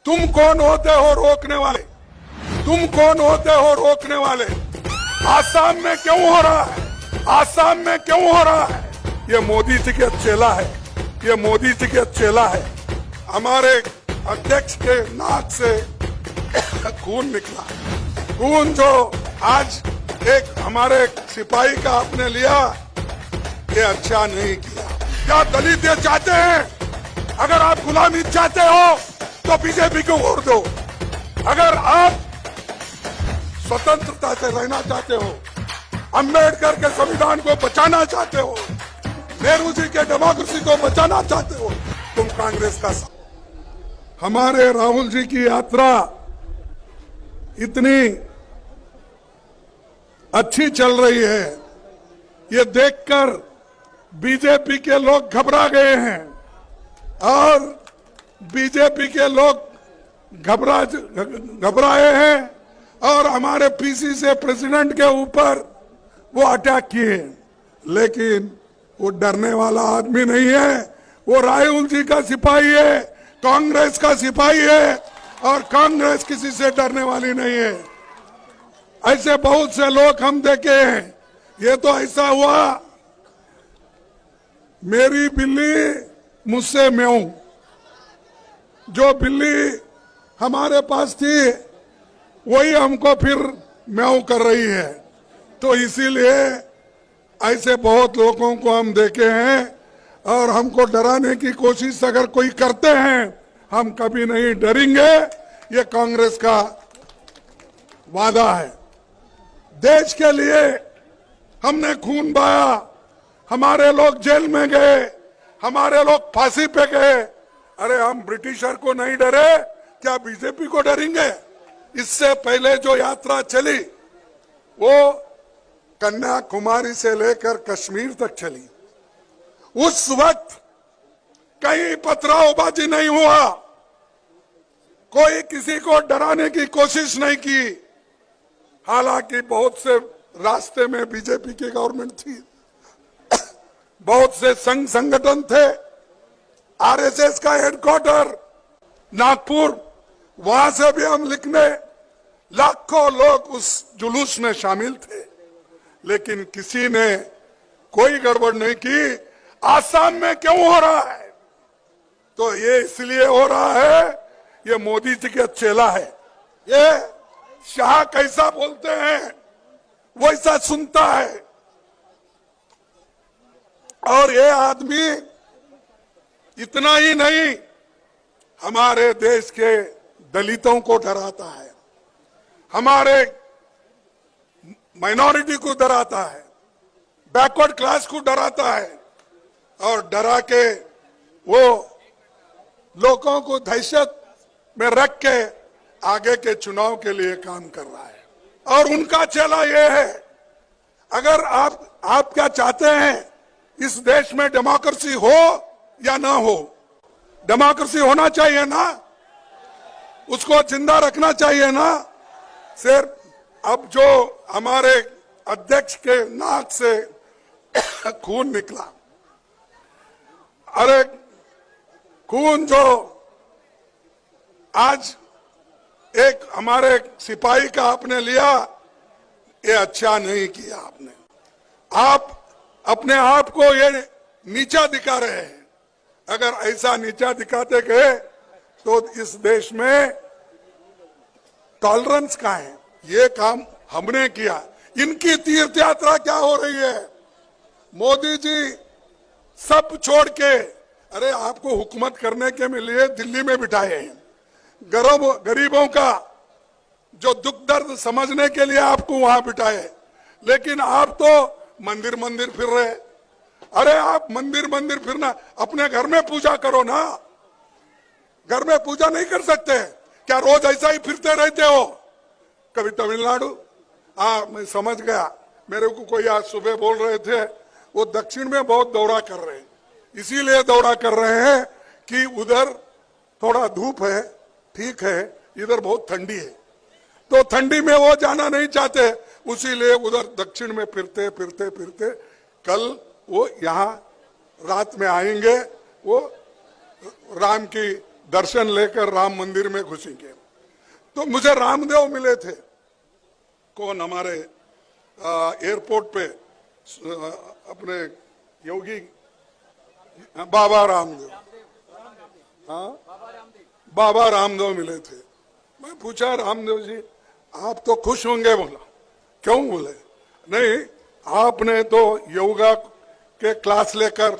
तुम कौन होते हो रोकने वाले? तुम कौन होते हो रोकने वाले? आसाम में क्यों हो रहा है? आसाम में क्यों हो रहा है? ये मोदी जी के चेला है, ये मोदी जी के चेला है। हमारे अध्यक्ष के नाक से खून निकला, खून जो आज एक हमारे सिपाही का आपने लिया, ये अच्छा नहीं किया। क्या दलित ये चाहते हैं? अगर आप गुलामी चाहते हो तो बीजेपी को वोट दो। अगर आप स्वतंत्रता से रहना चाहते हो, अंबेडकर के संविधान को बचाना चाहते हो, नेहरू जी के डेमोक्रेसी को बचाना चाहते हो, तुम कांग्रेस का साथ। हमारे राहुल जी की यात्रा इतनी अच्छी चल रही है, ये देखकर बीजेपी के लोग घबरा गए हैं और बीजेपी के लोग घबराए हैं और हमारे पीसी से प्रेसिडेंट के ऊपर वो अटैक किए। लेकिन वो डरने वाला आदमी नहीं है, वो राहुल जी का सिपाही है, कांग्रेस का सिपाही है और कांग्रेस किसी से डरने वाली नहीं है। ऐसे बहुत से लोग हम देखे हैं। ये तो ऐसा हुआ, मेरी बिल्ली मुझसे म्याऊं, जो बिल्ली हमारे पास थी वही हमको फिर म्याऊं कर रही है। तो इसीलिए ऐसे बहुत लोगों को हम देखे हैं और हमको डराने की कोशिश अगर कोई करते हैं, हम कभी नहीं डरेंगे। ये कांग्रेस का वादा है। देश के लिए हमने खून बहाया, हमारे लोग जेल में गए, हमारे लोग फांसी पे गए। अरे हम ब्रिटिशर को नहीं डरे, क्या बीजेपी को डरेंगे? इससे पहले जो यात्रा चली वो कन्याकुमारी से लेकर कश्मीर तक चली। उस वक्त कहीं पथरावबाजी नहीं हुआ, कोई किसी को डराने की कोशिश नहीं की। हालांकि बहुत से रास्ते में बीजेपी की गवर्नमेंट थी, बहुत से संघ संगठन थे, आरएसएस का हेडक्वार्टर नागपुर, वहां से भी हम लिखने, लाखों लोग उस जुलूस में शामिल थे। लेकिन किसी ने कोई गड़बड़ नहीं की। आसाम में क्यों हो रहा है? तो ये इसलिए हो रहा है, ये मोदी जी का चेला है। ये शाह कैसा बोलते हैं वैसा सुनता है। और ये आदमी इतना ही नहीं, हमारे देश के दलितों को डराता है, हमारे माइनॉरिटी को डराता है, बैकवर्ड क्लास को डराता है और डरा के वो लोगों को दहशत में रख के आगे के चुनाव के लिए काम कर रहा है। और उनका चेला ये है, अगर आप क्या चाहते हैं, इस देश में डेमोक्रेसी हो या ना हो? डेमोक्रेसी होना चाहिए ना, उसको जिंदा रखना चाहिए ना। सिर्फ अब जो हमारे अध्यक्ष के नाक से खून निकला, अरे खून जो आज एक हमारे सिपाही का आपने लिया, ये अच्छा नहीं किया आपने। आप अपने आप को ये नीचा दिखा रहे हैं। अगर ऐसा नीचा दिखाते गए तो इस देश में टॉलरेंस कहाँ है? ये काम हमने किया। इनकी तीर्थ यात्रा क्या हो रही है? मोदी जी सब छोड़ के, अरे आपको हुकूमत करने के लिए दिल्ली में बिठाए हैं, गरीबों का जो दुख दर्द समझने के लिए आपको वहां बिठाए, लेकिन आप तो मंदिर मंदिर फिर रहे। अरे आप मंदिर मंदिर फिरना, अपने घर में पूजा करो ना। घर में पूजा नहीं कर सकते क्या? रोज ऐसा ही फिरते रहते हो? कभी तमिलनाडु, मैं समझ गया। मेरे को कोई आज सुबह बोल रहे थे वो दक्षिण में बहुत दौरा कर रहे हैं, इसीलिए दौरा कर रहे हैं कि उधर थोड़ा धूप है, ठीक है, इधर बहुत ठंडी है, तो ठंडी में वो जाना नहीं चाहते, उसीलिए उधर दक्षिण में फिरते फिरते फिरते कल वो यहाँ रात में आएंगे। वो राम की दर्शन लेकर राम मंदिर में घुसेंगे। तो मुझे रामदेव मिले थे, कौन हमारे एयरपोर्ट पे अपने योगी बाबा रामदेव, हाँ बाबा रामदेव मिले थे। मैं पूछा रामदेव जी आप तो खुश होंगे, बोला क्यों? बोले नहीं, आपने तो योगा के क्लास लेकर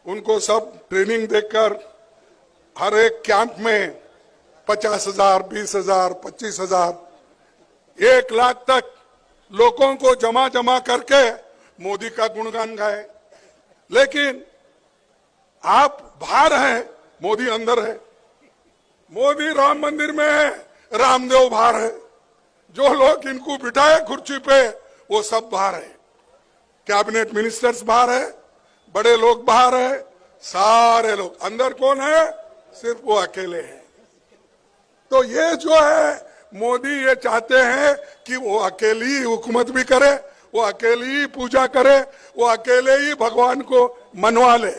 उनको सब ट्रेनिंग देकर हर एक कैंप में 50,000, 20,000, 25,000, 1 लाख तक लोगों को जमा करके मोदी का गुणगान गाए। लेकिन आप बाहर हैं, मोदी अंदर है। मोदी राम मंदिर में है, रामदेव बाहर है। जो लोग इनको बिठाए कुर्सी पे वो सब बाहर है। कैबिनेट मिनिस्टर्स बाहर है, बड़े लोग बाहर है, सारे लोग अंदर। कौन है? सिर्फ वो अकेले हैं। तो ये जो है मोदी ये चाहते हैं कि वो अकेली ही हुकूमत भी करे, वो अकेली ही पूजा करे, वो अकेले ही भगवान को मनवा ले।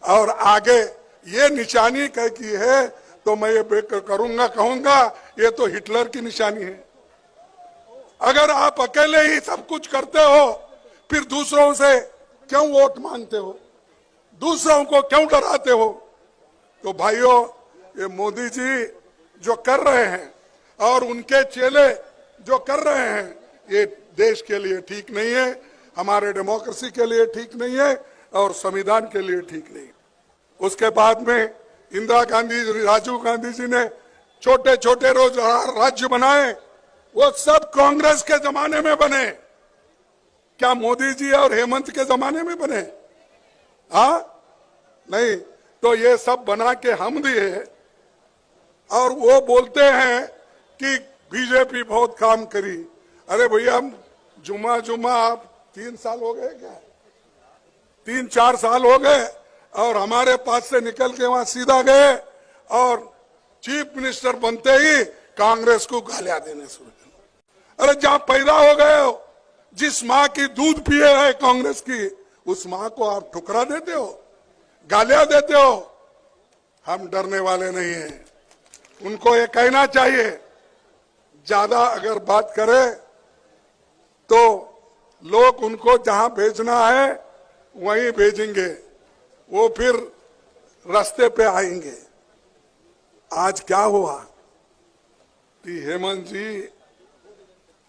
और आगे ये निशानी कह की है तो मैं ये करूंगा कहूंगा ये तो हिटलर की निशानी है। अगर आप अकेले ही सब कुछ करते हो फिर दूसरों से क्यों वोट मांगते हो, दूसरों को क्यों डराते हो? तो भाइयों ये मोदी जी जो कर रहे हैं और उनके चेले जो कर रहे हैं ये देश के लिए ठीक नहीं है, हमारे डेमोक्रेसी के लिए ठीक नहीं है और संविधान के लिए ठीक नहीं। उसके बाद में इंदिरा गांधी, राजीव गांधी जी ने छोटे छोटे रोज राज्य बनाए, वो सब कांग्रेस के जमाने में बने। क्या मोदी जी और हेमंत के जमाने में बने? हाँ नहीं। तो ये सब बना के हम दिए और वो बोलते हैं कि बीजेपी बहुत काम करी। अरे भैया जुमा आप 3 साल हो गए क्या? 3-4 साल हो गए और हमारे पास से निकल के वहां सीधा गए और चीफ मिनिस्टर बनते ही कांग्रेस को गालियां देने शुरू कर। अरे जहां पैदा हो गए हो, जिस माँ की दूध पिए है कांग्रेस की, उस माँ को आप ठुकरा देते हो, गालियां देते हो। हम डरने वाले नहीं हैं। उनको ये कहना चाहिए ज्यादा अगर बात करे तो लोग उनको जहां भेजना है वहीं भेजेंगे, वो फिर रास्ते पे आएंगे। आज क्या हुआ कि हेमंत जी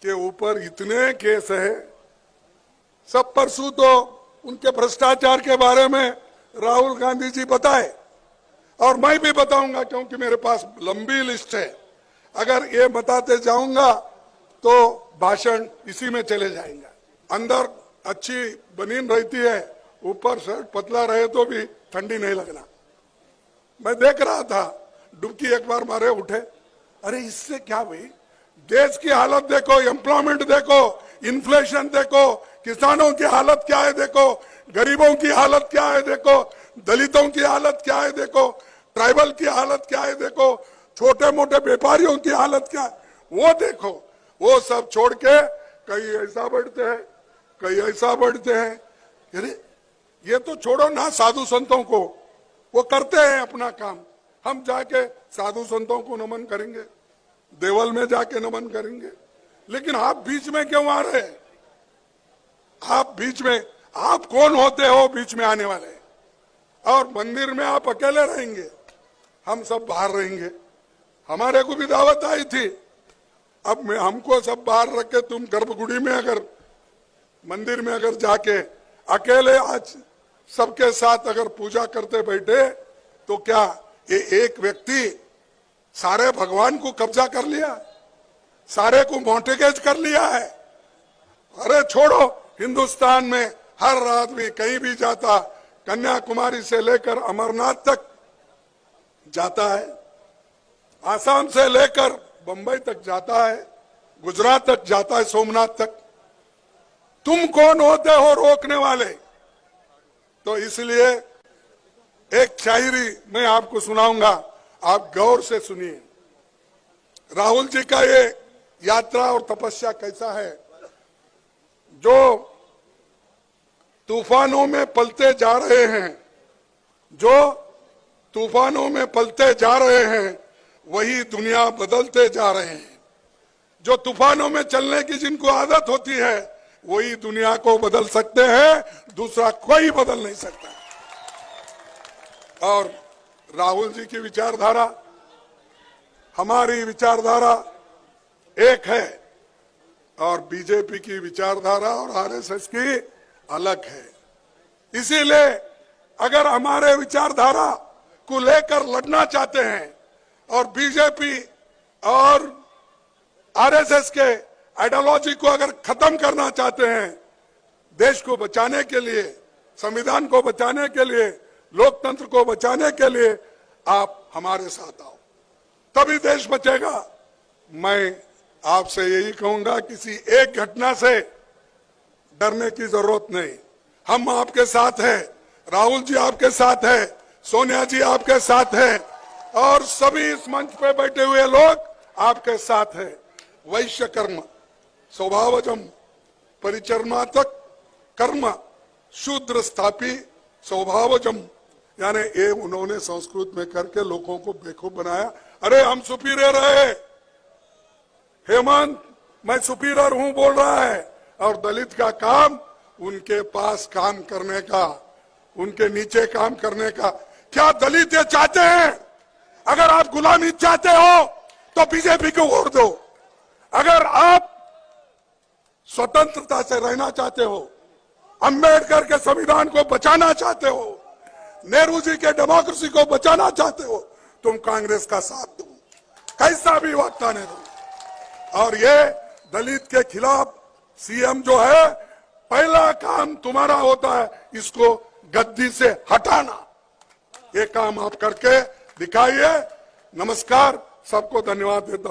के ऊपर इतने केस है। सब परसों तो उनके भ्रष्टाचार के बारे में राहुल गांधी जी बताए और मैं भी बताऊंगा क्योंकि मेरे पास लंबी लिस्ट है। अगर ये बताते जाऊंगा तो भाषण इसी में चले जाएंगे। अंदर अच्छी बनीन रहती है, ऊपर शर्ट पतला रहे तो भी ठंडी नहीं लगना। मैं देख रहा था, डुबकी एक बार मारे उठे। अरे इससे क्या भाई, देश की हालत देखो, एम्प्लॉयमेंट देखो, इन्फ्लेशन देखो, किसानों की हालत क्या है देखो, गरीबों की हालत क्या है देखो, दलितों की हालत क्या है देखो, ट्राइबल की हालत क्या है देखो, छोटे मोटे व्यापारियों की हालत क्या है वो देखो। वो सब छोड़ के कहीं ऐसा बढ़ते हैं, कहीं ऐसा बढ़ते हैं। अरे ये तो छोड़ो ना साधु संतों को, वो करते हैं अपना काम। हम जाके साधु संतों को नमन करेंगे, देवल में जाके नमन करेंगे, लेकिन आप बीच में क्यों आ रहे हैं? आप बीच में, आप कौन होते हो बीच में आने वाले? और मंदिर में आप अकेले रहेंगे, हम सब बाहर रहेंगे। हमारे को भी दावत आई थी, अब हमको सब बाहर रख के तुम गर्भगुड़ी में अगर मंदिर में अगर जाके अकेले आज सबके साथ अगर पूजा करते बैठे तो क्या ये एक व्यक्ति सारे भगवान को कब्जा कर लिया, सारे को मॉर्टगेज कर लिया है? अरे छोड़ो, हिंदुस्तान में हर आदमी कहीं भी जाता, कन्याकुमारी से लेकर अमरनाथ तक जाता है, आसाम से लेकर बंबई तक जाता है, गुजरात तक जाता है, सोमनाथ तक। तुम कौन होते हो रोकने वाले? तो इसलिए एक शायरी मैं आपको सुनाऊंगा, आप गौर से सुनिए। राहुल जी का ये यात्रा और तपस्या कैसा है। जो तूफानों में पलते जा रहे हैं, जो तूफानों में पलते जा रहे हैं, वही दुनिया बदलते जा रहे हैं। जो तूफानों में चलने की जिनको आदत होती है, वही दुनिया को बदल सकते हैं, दूसरा कोई बदल नहीं सकता। और राहुल जी की विचारधारा, हमारी विचारधारा एक है और बीजेपी की विचारधारा और आरएसएस की अलग है। इसीलिए अगर हमारे विचारधारा को लेकर लड़ना चाहते हैं और बीजेपी और आरएसएस के आइडियोलॉजी को अगर खत्म करना चाहते हैं, देश को बचाने के लिए, संविधान को बचाने के लिए, लोकतंत्र को बचाने के लिए आप हमारे साथ आओ, तभी देश बचेगा। मैं आपसे यही कहूंगा, किसी एक घटना से डरने की जरूरत नहीं। हम आपके साथ हैं, राहुल जी आपके साथ हैं, सोनिया जी आपके साथ हैं और सभी इस मंच पे बैठे हुए लोग आपके साथ हैं। वैश्य कर्म स्वभावजम परिचर्मातक कर्म शूद्र स्थापी स्वभावजम, यानी ये उन्होंने संस्कृत में करके लोगों को बेवकूफ बनाया। अरे हम सुपीरियर है, हेमंत मैं सुपीरियर हूं बोल रहा है, और दलित का काम उनके पास काम करने का, उनके नीचे काम करने का। क्या दलित ये चाहते हैं? अगर आप गुलामी चाहते हो तो बीजेपी को वोट दो। अगर आप स्वतंत्रता से रहना चाहते हो, अंबेडकर के संविधान को बचाना चाहते हो, नेहरू जी के डेमोक्रेसी को बचाना चाहते हो, तुम कांग्रेस का साथ दो, कैसा भी वक्त आने दो। और ये दलित के खिलाफ सीएम जो है, पहला काम तुम्हारा होता है इसको गद्दी से हटाना। ये काम आप करके दिखाइए। नमस्कार, सबको धन्यवाद देता हूं।